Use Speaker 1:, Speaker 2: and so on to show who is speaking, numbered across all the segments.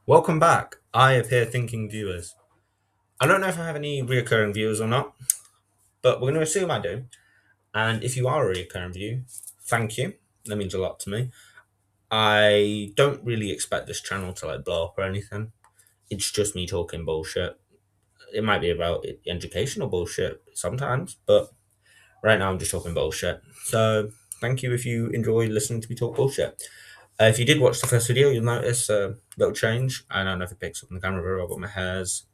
Speaker 1: Welcome back. I appear thinking viewers. I don't know if I have any reoccurring viewers or not, but we're going to assume I do. And if you are a reoccurring viewer, thank you. That means a lot to me. I don't really expect this channel to blow up or anything. It's just me talking bullshit. It might be about educational bullshit sometimes, but right now I'm just talking bullshit. So thank you if you enjoy listening to me talk bullshit. If you did watch the first video, you'll notice a little change. I don't know if it picks up on the camera very well, but my hair's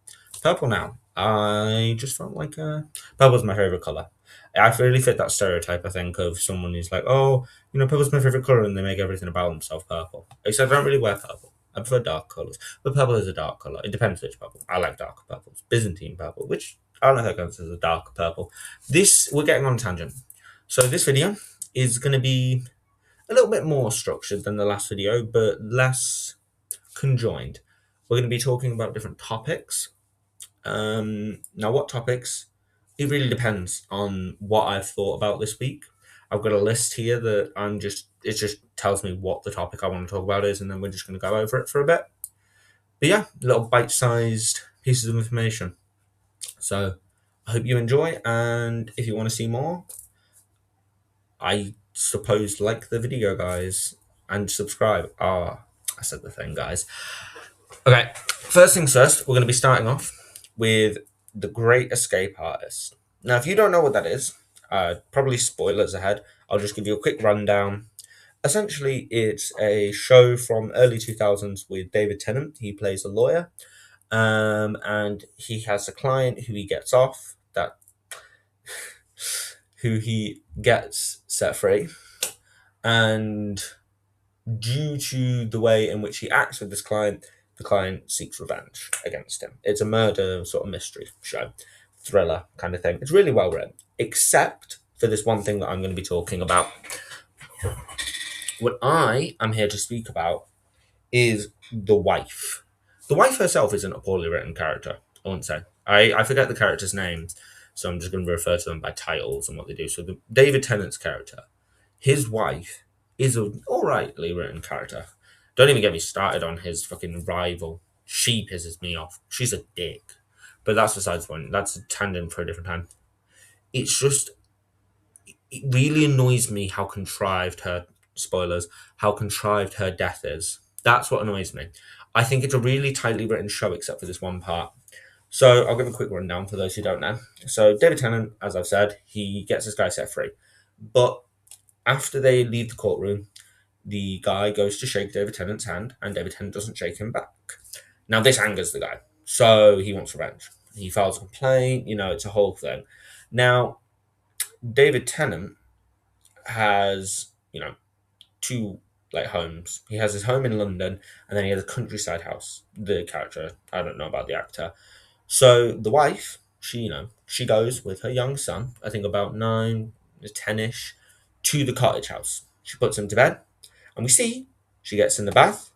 Speaker 1: purple now. I just felt like purple's my favorite color. I really fit that stereotype, I think, of someone who's like, oh, purple's my favorite color, and they make everything about themselves purple. Except I don't really wear purple. I prefer dark colors, but purple is a dark color. It depends which purple. I like darker purples. Byzantine purple, which I don't know if that counts as a dark purple. We're getting on a tangent. So this video is going to be a little bit more structured than the last video, but less conjoined. We're going to be talking about different topics. Now, what topics? It really depends on what I've thought about this week. I've got a list here that it just tells me what the topic I want to talk about is, and then we're just going to go over it for a bit. But yeah, little bite sized pieces of information. So I hope you enjoy, and if you want to see more, I suppose like the video, guys, and subscribe. I said the thing, guys. Okay, first things first, we're going to be starting off with The Great Escape Artist. Now, if you don't know what that is, probably spoilers ahead. I'll just give you a quick rundown. Essentially, it's a show from early 2000s with David Tennant. He plays a lawyer, and he has a client who he gets off that who he gets set free, and due to the way in which he acts with this client, the client seeks revenge against him. It's a murder sort of mystery show, thriller kind of thing. It's really well written, except for this one thing that I'm going to be talking about. What I am here to speak about is the wife. The wife herself isn't a poorly written character, I wouldn't say. I forget the characters' names, so I'm just going to refer to them by titles and what they do. So, David Tennant's character, his wife, is an alrightly written character. Don't even get me started on his fucking rival. She pisses me off. She's a dick. But that's besides the point. That's a tangent for a different time. It's just, it really annoys me how contrived her, spoilers, how contrived her death is. That's what annoys me. I think it's a really tightly written show except for this one part. So I'll give a quick rundown for those who don't know. So David Tennant, as I've said, he gets this guy set free. But after they leave the courtroom, the guy goes to shake David Tennant's hand, and David Tennant doesn't shake him back. Now, this angers the guy, so he wants revenge. He files a complaint, it's a whole thing. Now, David Tennant has, two homes. He has his home in London, and then he has a countryside house. The character, I don't know about the actor. So the wife, she goes with her young son, I think about 9, 10ish, to the cottage house. She puts him to bed, and we see she gets in the bath,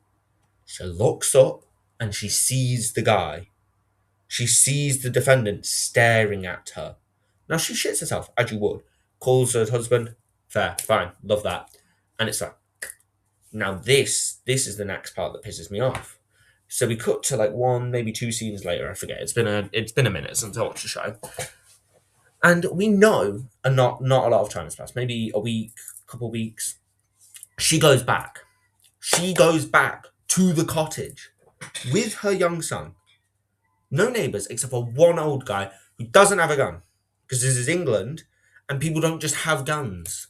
Speaker 1: she looks up, and she sees the guy. She sees the defendant staring at her. Now she shits herself, as you would. Calls her husband, fair, fine, love that. And it's like, now this is the next part that pisses me off. So we cut to one, maybe two scenes later, I forget. It's been a minute since I watched the show. And we know, and not a lot of time has passed, maybe a week, couple of weeks. She goes back. She goes back to the cottage with her young son. No neighbours except for one old guy who doesn't have a gun. Because this is England and people don't just have guns.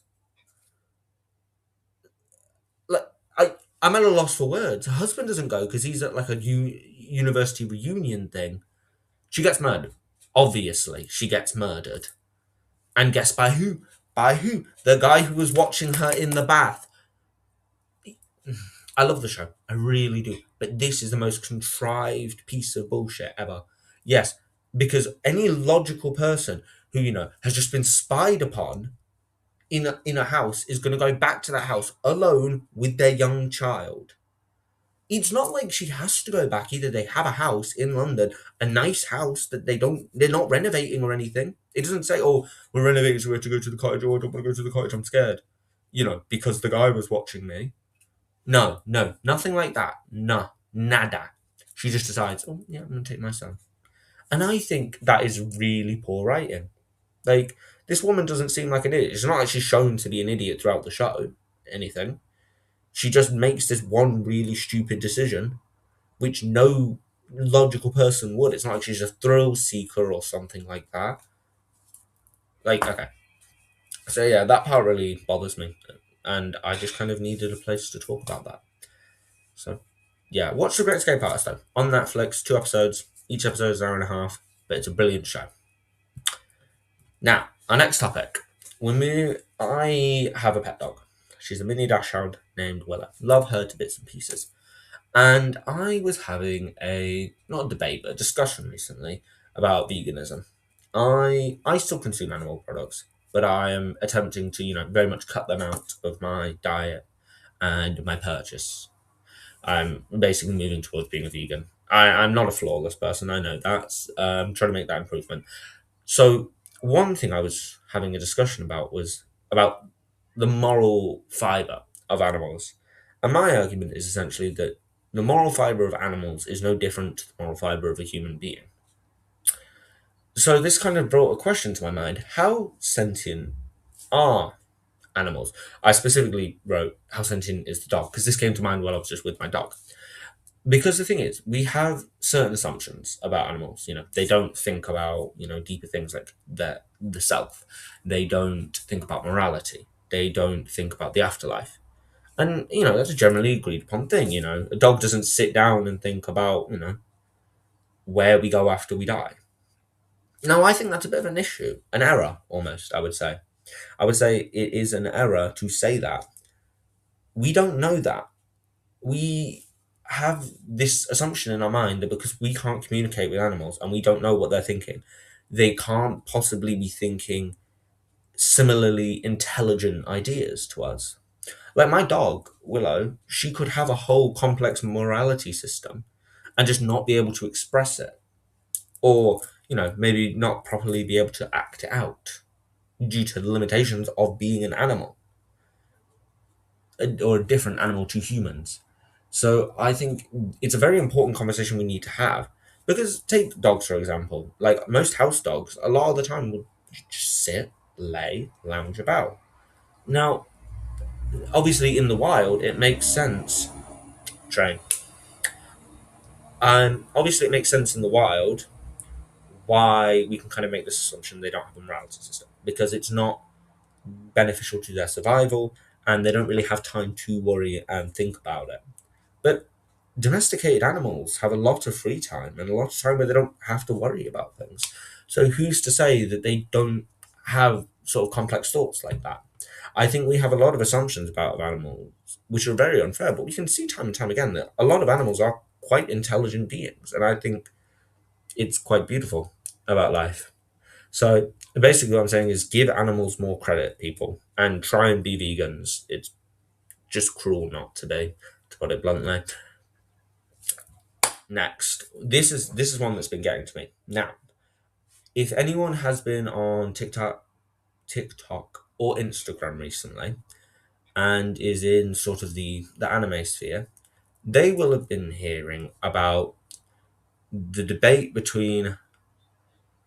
Speaker 1: Like I'm at a loss for words. Her husband doesn't go because he's at a university reunion thing. She gets murdered. Obviously, she gets murdered. And guess by who? By who? The guy who was watching her in the bath. I love the show. I really do. But this is the most contrived piece of bullshit ever. Yes, because any logical person who, has just been spied upon in a house is going to go back to that house alone with their young child. It's not like she has to go back either. They have a house in London, a nice house that they're not renovating or anything. It doesn't say, oh, we're renovating, so we have to go to the cottage, or I don't want to go to the cottage, I'm scared. Because the guy was watching me. No, nothing like that. No, nada. She just decides, oh yeah, I'm gonna take my son. And I think that is really poor writing. Like, this woman doesn't seem like an idiot. It's not like she's shown to be an idiot throughout the show, anything. She just makes this one really stupid decision, which no logical person would. It's not like she's a thrill seeker or something like that. Like, okay. So yeah, that part really bothers me. And I just kind of needed a place to talk about that. So yeah, watch The Great Escape Artist though. On Netflix, 2 episodes. Each episode is an hour and a half, but it's a brilliant show. Now, our next topic. I have a pet dog. She's a mini dachshund named Willa. Love her to bits and pieces. And I was having not a debate, but a discussion recently about veganism. I still consume animal products, but I am attempting to, very much cut them out of my diet and my purchase. I'm basically moving towards being a vegan. I'm not a flawless person, I know that. I'm trying to make that improvement. So, one thing I was having a discussion about was about the moral fiber of animals. And my argument is essentially that the moral fiber of animals is no different to the moral fiber of a human being. So, this kind of brought a question to my mind: how sentient are animals? I specifically wrote how sentient is the dog, because this came to mind while I was just with my dog. Because the thing is, we have certain assumptions about animals. They don't think about deeper things like the self. They don't think about morality. They don't think about the afterlife. And that's a generally agreed upon thing. A dog doesn't sit down and think about where we go after we die. Now, I think that's a bit of an issue, an error almost. I would say it is an error to say that. We don't know that. We have this assumption in our mind that because we can't communicate with animals and we don't know what they're thinking, they can't possibly be thinking similarly intelligent ideas to us. Like my dog, Willow, she could have a whole complex morality system and just not be able to express it. Or, maybe not properly be able to act it out due to the limitations of being an animal or a different animal to humans. So I think it's a very important conversation we need to have. Because take dogs for example, like most house dogs, a lot of the time will just sit, lay, lounge about. Now, obviously in the wild, it makes sense. Train. And obviously it makes sense in the wild why we can kind of make this assumption they don't have a morality system because it's not beneficial to their survival and they don't really have time to worry and think about it. But domesticated animals have a lot of free time and a lot of time where they don't have to worry about things. So who's to say that they don't have sort of complex thoughts like that? I think we have a lot of assumptions about animals which are very unfair, but we can see time and time again that a lot of animals are quite intelligent beings, and I think it's quite beautiful about life. So basically, what I'm saying is give animals more credit, people, and try and be vegans. It's just cruel not to be, to put it bluntly. Next, this is one that's been getting to me. Now, if anyone has been on TikTok or Instagram recently, and is in sort of the anime sphere, they will have been hearing about the debate between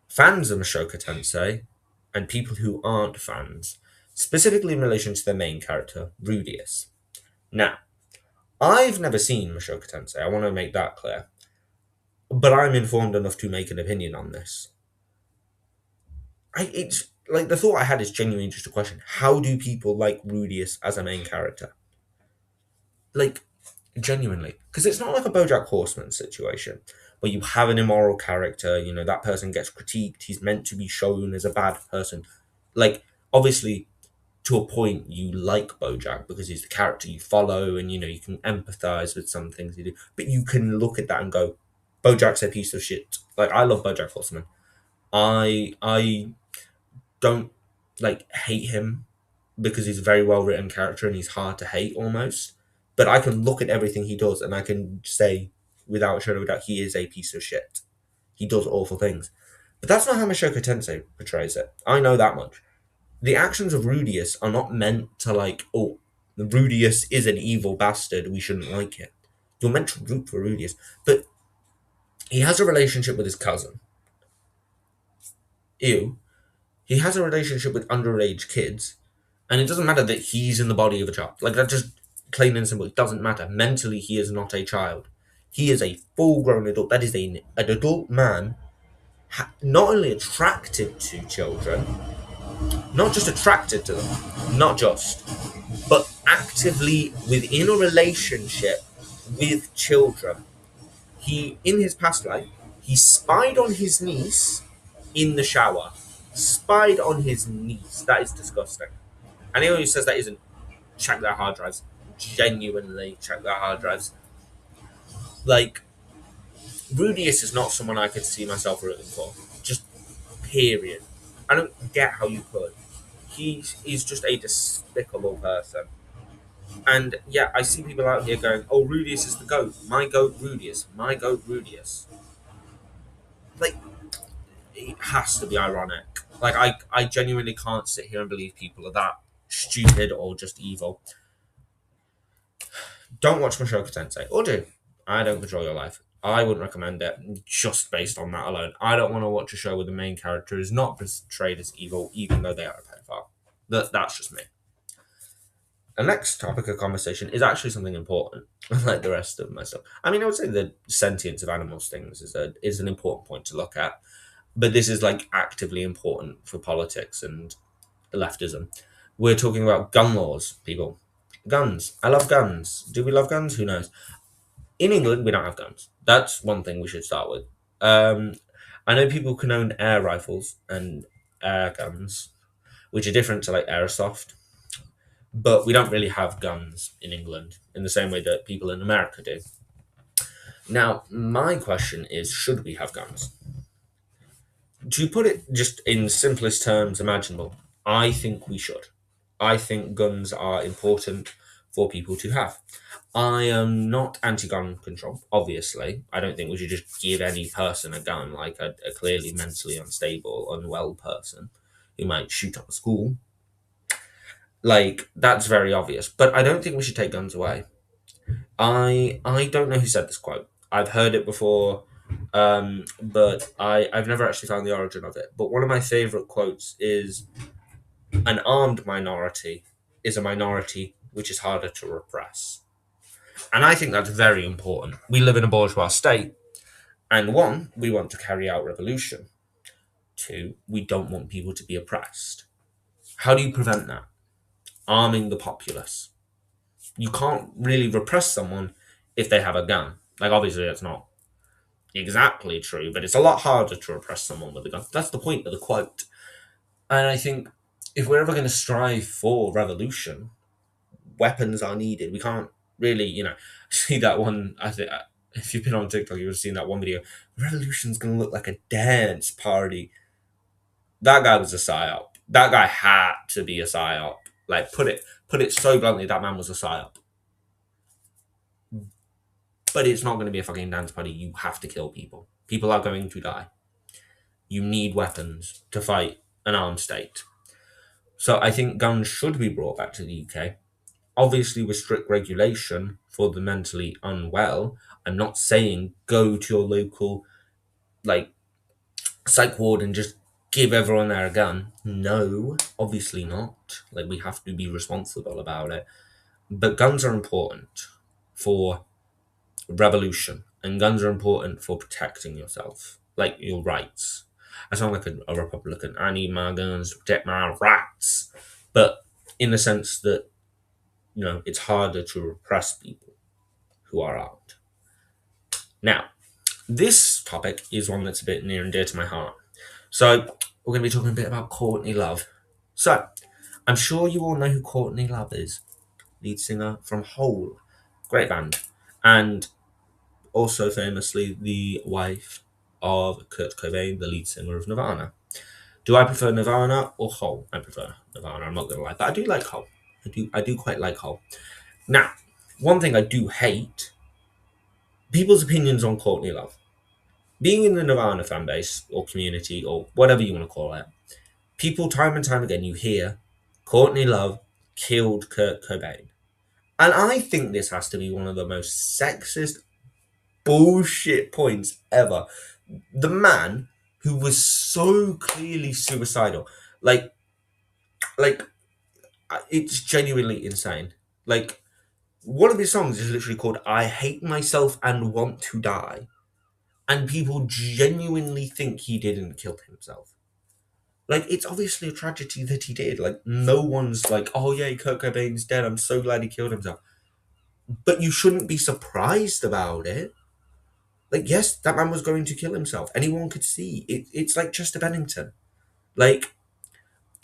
Speaker 1: fans of Ashoka Tensei and people who aren't fans, specifically in relation to their main character, Rudius. Now, I've never seen Ashoka Tensei, I want to make that clear, but I'm informed enough to make an opinion on this. It's like the thought I had is genuinely just a question: how do people like Rudius as a main character? Like, genuinely, because it's not like a BoJack Horseman situation where you have an immoral character. That person gets critiqued. He's meant to be shown as a bad person. Like, obviously, to a point, you like BoJack because he's the character you follow, and you can empathize with some things he do. But you can look at that and go, BoJack's a piece of shit. Like, I love BoJack Horseman. I don't like hate him because he's a very well written character and he's hard to hate almost. But I can look at everything he does and I can say without a shadow of a doubt he is a piece of shit. He does awful things. But that's not how Mashoka Tensei portrays it. I know that much. The actions of Rudius are not meant to Rudius is an evil bastard, we shouldn't like it. You're meant to root for Rudius. But He has a relationship with his cousin. Ew. He has a relationship with underage kids, and it doesn't matter that he's in the body of a child. Like, that just plain and simple. It doesn't matter. Mentally, he is not a child. He is a full grown adult. That is an adult man, not only attracted to children, not just attracted to them, not just, but actively within a relationship with children. He, in his past life, he spied on his niece in the shower. Spied on his niece. That is disgusting. Anyone who says that isn't, check their hard drives. Genuinely check their hard drives. Like, Rudius is not someone I could see myself rooting for. Just period. I don't get how you could. He's just a despicable person. And yeah, I see people out here going, "Oh, Rudius is the goat. My goat, Rudius. My goat, Rudius." Like, it has to be ironic. Like, I genuinely can't sit here and believe people are that stupid or just evil. Don't watch Mushoku Tensei, or do. I don't control your life. I wouldn't recommend it just based on that alone. I don't want to watch a show where the main character is not portrayed as evil, even though they are a pedophile. That's just me. The next topic of conversation is actually something important, like the rest of my stuff. I mean, I would say the sentience of animals things is an important point to look at, but this is like actively important for politics and leftism. We're talking about gun laws, people. Guns. I love guns. Do we love guns? Who knows? In England, we don't have guns. That's one thing we should start with. Um, I know people can own air rifles and air guns, which are different to like airsoft, but we don't really have guns in England in the same way that people in America do. Now, my question is, should we have guns? To put it just in simplest terms imaginable, I think we should. I think guns are important for people to have. I am not anti-gun control. Obviously, I don't think we should just give any person a gun, like a clearly mentally unstable, unwell person who might shoot up a school. Like, that's very obvious. But I don't think we should take guns away. I don't know who said this quote. I've heard it before, but I've never actually found the origin of it. But one of my favorite quotes is, "An armed minority is a minority which is harder to repress." And I think that's very important. We live in a bourgeois state, and one, we want to carry out revolution. Two, we don't want people to be oppressed. How do you prevent that? Arming the populace. You can't really repress someone if they have a gun. Like, obviously, it's not exactly true, but it's a lot harder to repress someone with a gun. That's the point of the quote. And I think if we're ever going to strive for revolution, weapons are needed. We can't really, see that one. I think if you've been on TikTok, you've seen that one video. Revolution's going to look like a dance party. That guy was a psyop. That guy had to be a psyop. Like, put it so bluntly, that man was a psyop. But it's not going to be a fucking dance party. You have to kill people. People are going to die. You need weapons to fight an armed state. So I think guns should be brought back to the UK. Obviously, with strict regulation for the mentally unwell. I'm not saying go to your local, like, psych ward and just give everyone there a gun. No, obviously not. Like, we have to be responsible about it. But guns are important for revolution, and guns are important for protecting yourself, like your rights. I sound like a Republican. I need my guns to protect my rights, but in the sense that it's harder to repress people who are armed. Now, this topic is one that's a bit near and dear to my heart. So we're going to be talking a bit about Courtney Love. So I'm sure you all know who Courtney Love is, lead singer from Hole, great band, and also famously the wife of Kurt Cobain, the lead singer of Nirvana. Do I prefer Nirvana or Hole? I prefer Nirvana, I'm not gonna lie, but I do like Hole. I do quite like Hole. Now, one thing I do hate, people's opinions on Courtney Love. Being in the Nirvana fan base or community or whatever you want to call it, people time and time again you hear Courtney Love killed Kurt Cobain. And I think this has to be one of the most sexist bullshit points ever. The man who was so clearly suicidal, like, like it's genuinely insane. Like, one of his songs is literally called "I Hate Myself and Want to Die," and people genuinely think he didn't kill himself. Like, it's obviously a tragedy that he did. Like, no one's like, "Oh yeah, Kurt Cobain's dead. I'm so glad he killed himself." But you shouldn't be surprised about it. Like, yes, that man was going to kill himself. Anyone could see it. It's like Chester Bennington. Like,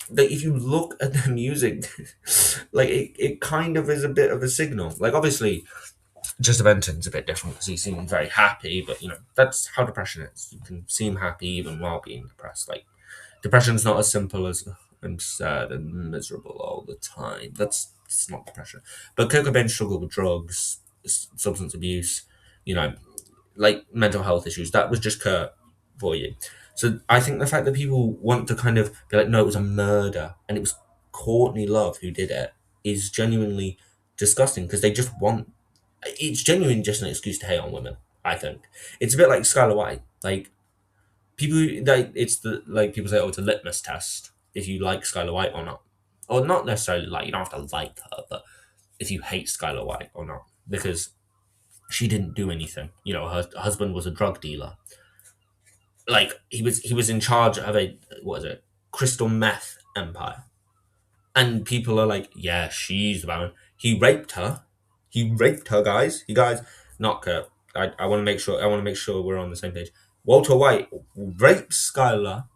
Speaker 1: if you look at the music, like it kind of is a bit of a signal. Like, obviously, Chester Bennington's a bit different because he seemed very happy, but that's how depression is. You can seem happy even while being depressed. Like, depression's not as simple as "Ugh, I'm sad and miserable all the time." It's not depression. But Kurt Cobain struggled with drugs, substance abuse, you know, like mental health issues. That was just Kurt for you. So I think the fact that people want to kind of be like, no, it was a murder and it was Courtney Love who did it is genuinely disgusting because they just want. It's genuinely just an excuse to hate on women. I think it's a bit like Skylar White. Like, people, like, it's the like people say, oh, it's a litmus test if you like Skylar White or not, or not necessarily like you don't have to like her, but if you hate Skylar White or not, because she didn't do anything. Her husband was a drug dealer. Like, he was in charge of a, what is it, crystal meth empire, and people are like, yeah, she's the bad. He raped her, guys. Not Kurt. I want to make sure. I want to make sure we're on the same page. Walter White rapes Skylar,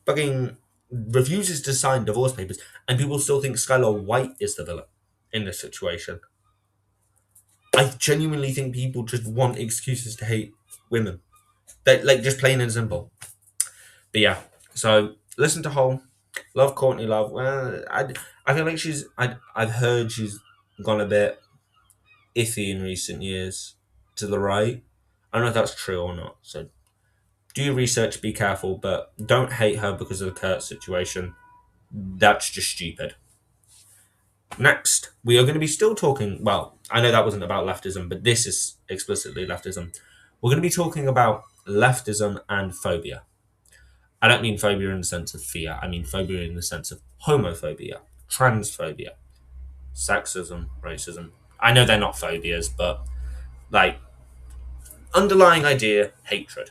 Speaker 1: fucking refuses to sign divorce papers, and people still think Skylar White is the villain in this situation. I genuinely think people just want excuses to hate women. They, like, just plain and simple. But yeah, so listen to Hole. Love Courtney Love. Well, I feel like I've heard she's gone a bit iffy in recent years to the right. I don't know if that's true or not. So do your research, be careful, but don't hate her because of the Kurt situation. That's just stupid. Next, we are going to be still talking. Well, I know that wasn't about leftism, but this is explicitly leftism. We're going to be talking about leftism and phobia. I don't mean phobia in the sense of fear. I mean phobia in the sense of homophobia, transphobia, sexism, racism. I know they're not phobias, but, like, underlying idea, hatred.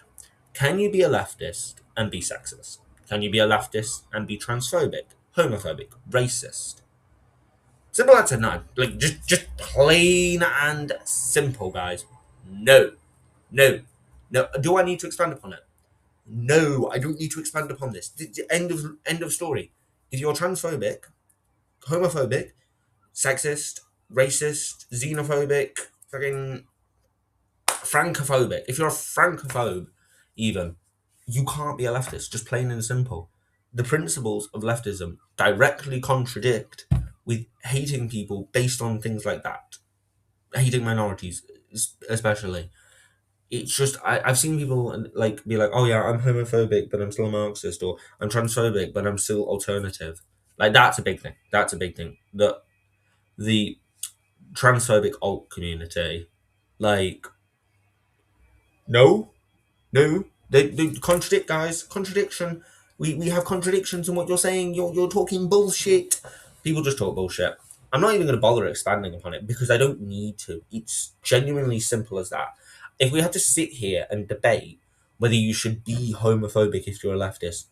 Speaker 1: Can you be a leftist and be sexist? Can you be a leftist and be transphobic, homophobic, racist? Simple answer, no. Like, just plain and simple, guys. No, no, no. Do I need to expand upon it? No, I don't need to expand upon this. End of story. If you're transphobic, homophobic, sexist, racist, xenophobic, fucking francophobic, if you're a francophobe, even, you can't be a leftist. Just plain and simple. The principles of leftism directly contradict with hating people based on things like that. Hating minorities, especially. It's just I've seen people like be like, oh yeah, I'm homophobic, but I'm still a Marxist, or I'm transphobic, but I'm still alternative. Like, that's a big thing. That's a big thing. The transphobic alt community, like, no, no, they contradict, guys. Contradiction. We have contradictions in what you're saying. You're talking bullshit. People just talk bullshit. I'm not even going to bother expanding upon it because I don't need to. It's genuinely simple as that. If we had to sit here and debate whether you should be homophobic if you're a leftist,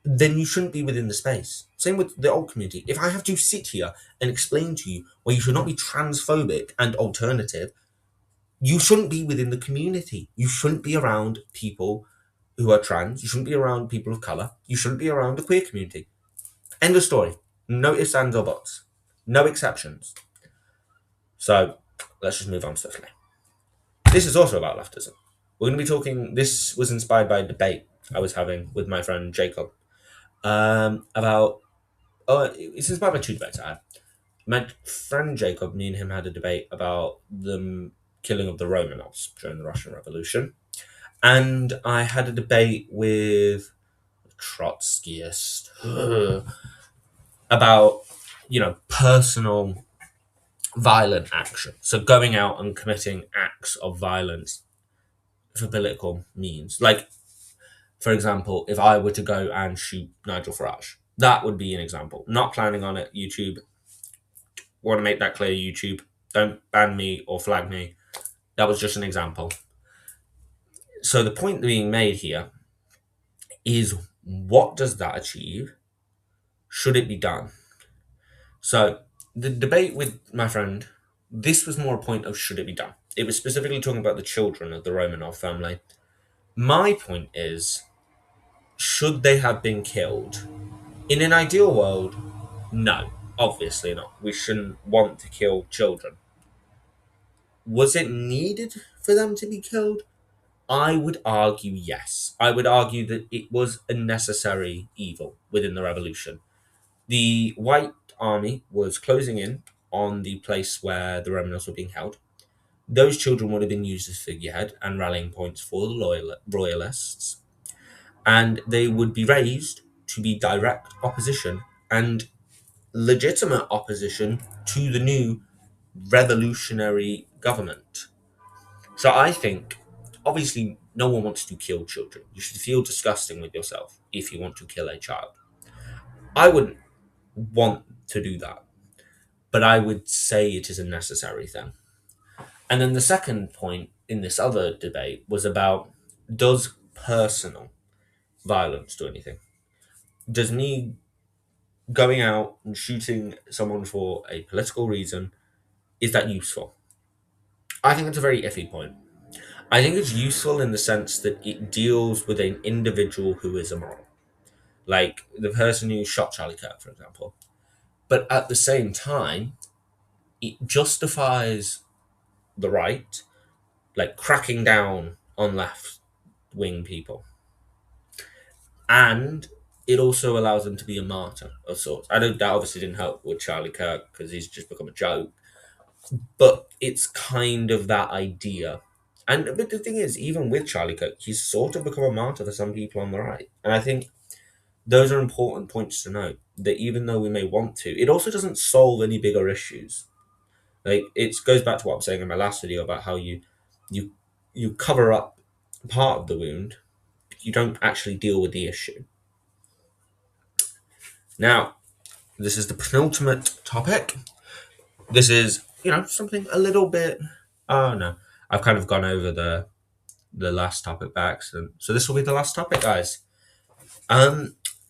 Speaker 1: then you shouldn't be within the space. Same with the alt community. If I have to sit here and explain to you why you should not be transphobic and alternative, you shouldn't be within the community. You shouldn't be around people who are trans. You shouldn't be around people of color. You shouldn't be around the queer community. End of story. No ifs, ands, or buts. No exceptions. So let's just move on swiftly. This is also about leftism. We're going to be talking. This was inspired by a debate I was having with my friend Jacob about. Oh, it's inspired by two debates I had. My friend Jacob, me and him had a debate about the killing of the Romanovs during the Russian Revolution. And I had a debate with a Trotskyist about, personal violent action. So going out and committing acts of violence for political means. Like, for example, if I were to go and shoot Nigel Farage, that would be an example. Not planning on it. YouTube, want to make that clear. YouTube, don't ban me or flag me. That was just an example. So the point being made here is, what does that achieve? Should it be done? So the debate with my friend, this was more a point of should it be done. It was specifically talking about the children of the Romanov family. My point is, should they have been killed? In an ideal world, no, obviously not. We shouldn't want to kill children. Was it needed for them to be killed? I would argue yes. I would argue that it was a necessary evil within the revolution. The White Army was closing in on the place where the Romanovs were being held. Those children would have been used as figurehead and rallying points for the royalists, and they would be raised to be direct opposition and legitimate opposition to the new revolutionary government. So I think, obviously, no one wants to kill children. You should feel disgusting with yourself if you want to kill a child. I wouldn't want to do that, but I would say it is a necessary thing. And then the second point in this other debate was about, does personal violence do anything? Does me going out and shooting someone for a political reason, is that useful? I think it's a very iffy point. I think it's useful in the sense that it deals with an individual who is immoral, like the person who shot Charlie Kirk, for example. But at the same time, it justifies the right, like cracking down on left wing people. And it also allows them to be a martyr of sorts. I know that obviously didn't help with Charlie Kirk because he's just become a joke, but it's kind of that idea. And but the thing is, even with Charlie Kirk, he's sort of become a martyr for some people on the right. And I think those are important points to note. That even though we may want to, it also doesn't solve any bigger issues. Like, it goes back to what I'm saying in my last video about how you you cover up part of the wound, but you don't actually deal with the issue. Now, this is the penultimate topic. This is, something a little bit. Oh no, I've kind of gone over the last topic by accident. So this will be the last topic, guys.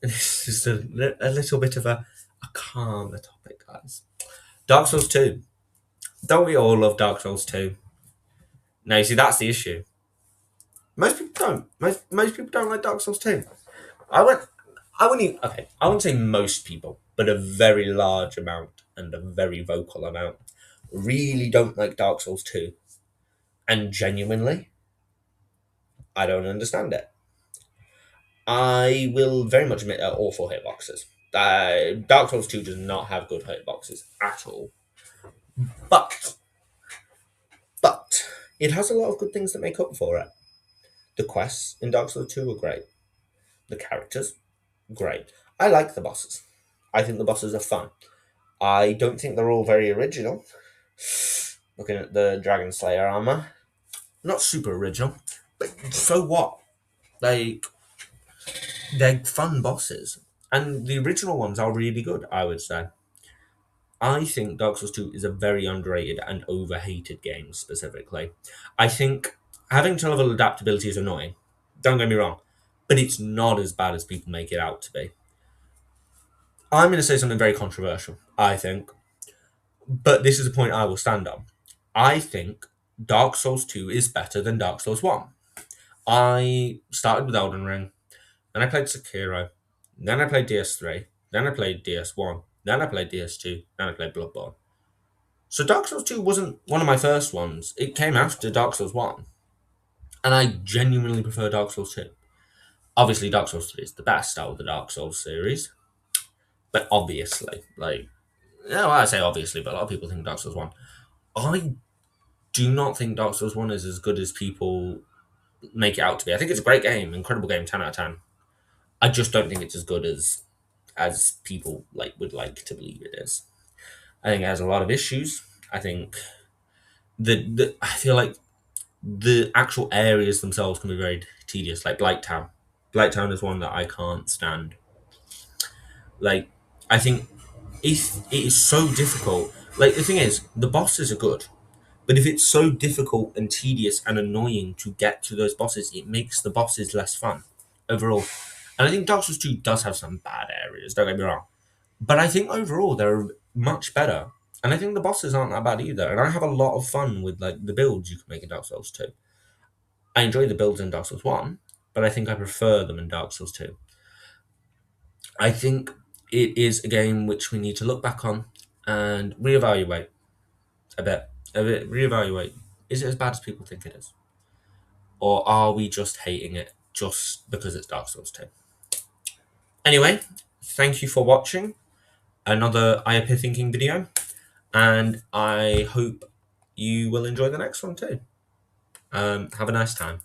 Speaker 1: This is a little bit of a calmer topic, guys. Dark Souls 2. Don't we all love Dark Souls 2? Now, you see, that's the issue. Most people don't. Most people don't like Dark Souls 2. I went. I wouldn't even, okay. I wouldn't say most people, but a very large amount and a very vocal amount really don't like Dark Souls 2. And genuinely, I don't understand it. I will very much admit they're awful hitboxes. Dark Souls 2 does not have good hitboxes at all. But, but, it has a lot of good things that make up for it. The quests in Dark Souls 2 are great. The characters, great. I like the bosses. I think the bosses are fun. I don't think they're all very original. Looking at the Dragon Slayer armor, not super original, but so what? Like, they're fun bosses, and the original ones are really good. I would say. I think Dark Souls 2 is a very underrated and overhated game. Specifically, I think having to level adaptability is annoying. Don't get me wrong, but it's not as bad as people make it out to be. I'm going to say something very controversial. I think, but this is a point I will stand on. I think Dark Souls 2 is better than Dark Souls 1. I started with Elden Ring, then I played Sekiro, then I played DS3, then I played DS1, then I played DS2, then I played Bloodborne. So Dark Souls 2 wasn't one of my first ones. It came after Dark Souls 1. And I genuinely prefer Dark Souls 2. Obviously, Dark Souls 3 is the best out of the Dark Souls series. But obviously, I say obviously, but a lot of people think Dark Souls 1. I do not think Dark Souls 1 is as good as people make it out to be. I think it's a great game, incredible game, 10 out of 10. I just don't think it's as good as people would like to believe it is. I think it has a lot of issues. I think I feel like the actual areas themselves can be very tedious, like Blighttown. Blighttown is one that I can't stand. Like, I think it is so difficult. Like, the thing is, the bosses are good, but if it's so difficult and tedious and annoying to get to those bosses, it makes the bosses less fun overall. And I think Dark Souls 2 does have some bad areas, don't get me wrong. But I think overall they're much better. And I think the bosses aren't that bad either. And I have a lot of fun with like the builds you can make in Dark Souls 2. I enjoy the builds in Dark Souls 1, but I think I prefer them in Dark Souls 2. I think it is a game which we need to look back on and reevaluate a bit. Reevaluate. Is it as bad as people think it is? Or are we just hating it just because it's Dark Souls 2? Anyway, thank you for watching another I Appear Thinking video, and I hope you will enjoy the next one too. Have a nice time.